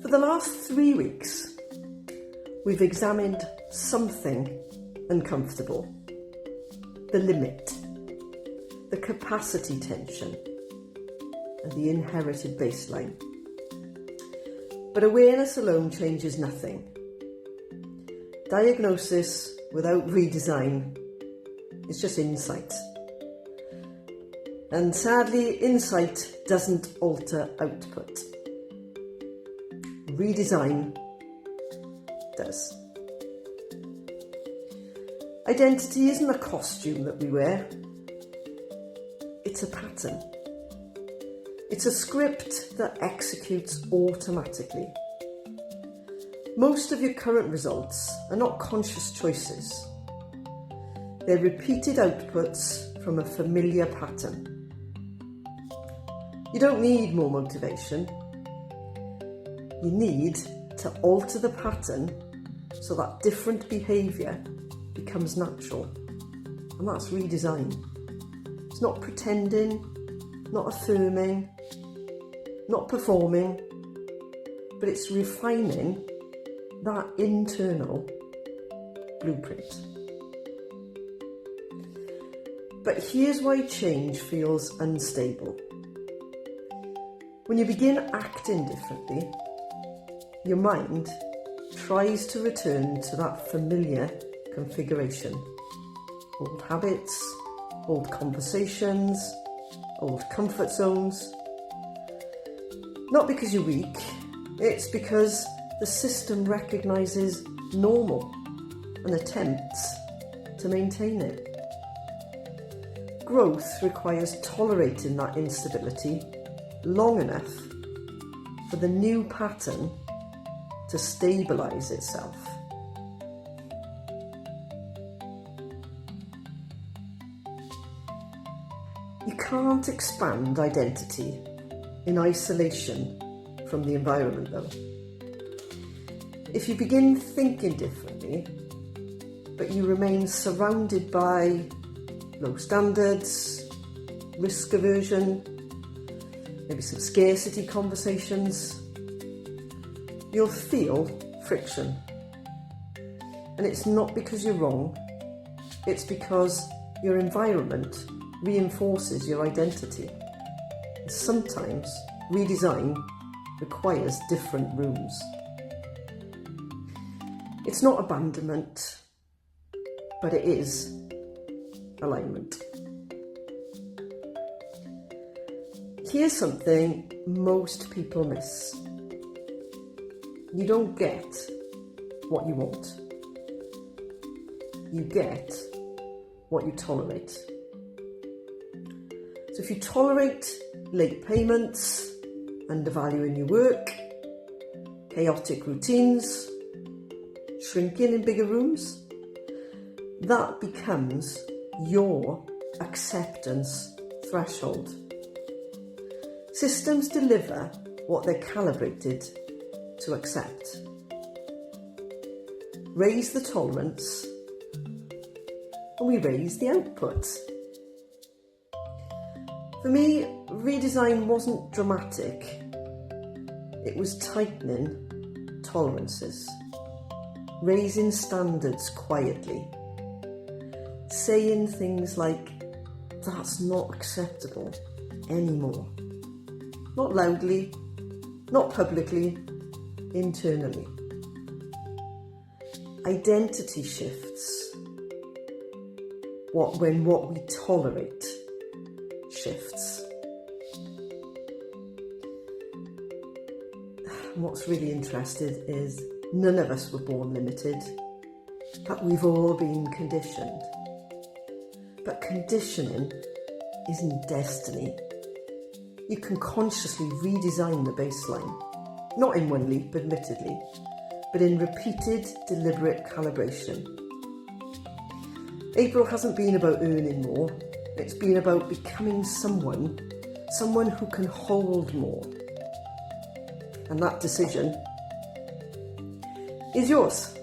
For the last 3 weeks, we've examined something uncomfortable, the limit, the capacity tension, and the inherited baseline. But awareness alone changes nothing. Diagnosis without redesign is just insight. And sadly, insight doesn't alter output. Redesign does. Identity isn't a costume that we wear. It's a pattern. It's a script that executes automatically. Most of your current results are not conscious choices. They're repeated outputs from a familiar pattern. You don't need more motivation. You need to alter the pattern so that different behaviour becomes natural. And that's redesign. It's not pretending, not affirming, not performing, but it's refining that internal blueprint. But here's why change feels unstable. When you begin acting differently, your mind tries to return to that familiar configuration. Old habits, old conversations, old comfort zones. Not because you're weak, it's because the system recognises normal and attempts to maintain it. Growth requires tolerating that instability long enough for the new pattern to stabilise itself. You can't expand identity in isolation from the environment though. If you begin thinking differently, but you remain surrounded by low standards, risk aversion, maybe some scarcity conversations, you'll feel friction. And it's not because you're wrong, it's because your environment reinforces your identity. And sometimes redesign requires different rooms. It's not abandonment, but it is alignment. Here's something most people miss. You don't get what you want. You get what you tolerate. So if you tolerate late payments, undervaluing your work, chaotic routines, shrinking in bigger rooms, that becomes your acceptance threshold. Systems deliver what they're calibrated to accept. Raise the tolerance and we raise the output. For me, redesign wasn't dramatic. It was tightening tolerances, raising standards quietly, saying things like, that's not acceptable anymore. Not loudly, not publicly, internally. Identity shifts when what we tolerate shifts. What's really interesting is none of us were born limited, but we've all been conditioned. But conditioning isn't destiny. You can consciously redesign the baseline, not in one leap, admittedly, but in repeated, deliberate calibration. April hasn't been about earning more, it's been about becoming someone who can hold more. And that decision is yours.